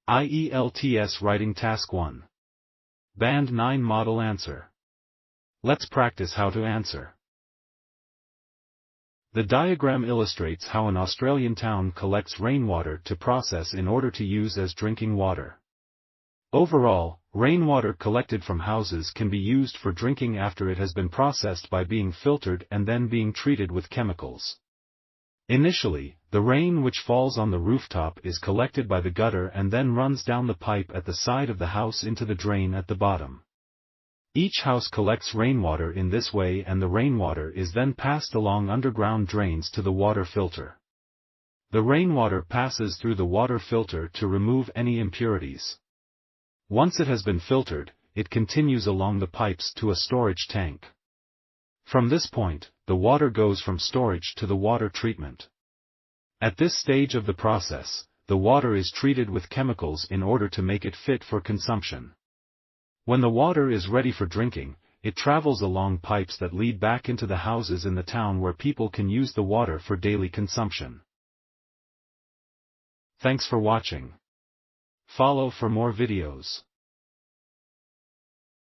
IELTS Writing Task 1. Band 9 Model Answer. Let's practice how to answer. The diagram illustrates how an Australian town collects rainwater to process in order to use as drinking water. Overall, rainwater collected from houses can be used for drinking after it has been processed by being filtered and then being treated with chemicals. Initially, the rain which falls on the rooftop is collected by the gutter and then runs down the pipe at the side of the house into the drain at the bottom. Each house collects rainwater in this way, and the rainwater is then passed along underground drains to the water filter. The rainwater passes through the water filter to remove any impurities. Once it has been filtered, it continues along the pipes to a storage tank. From this point, the water goes from storage to the water treatment. At this stage of the process, the water is treated with chemicals in order to make it fit for consumption. When the water is ready for drinking, it travels along pipes that lead back into the houses in the town where people can use the water for daily consumption. Thanks for watching. Follow for more videos.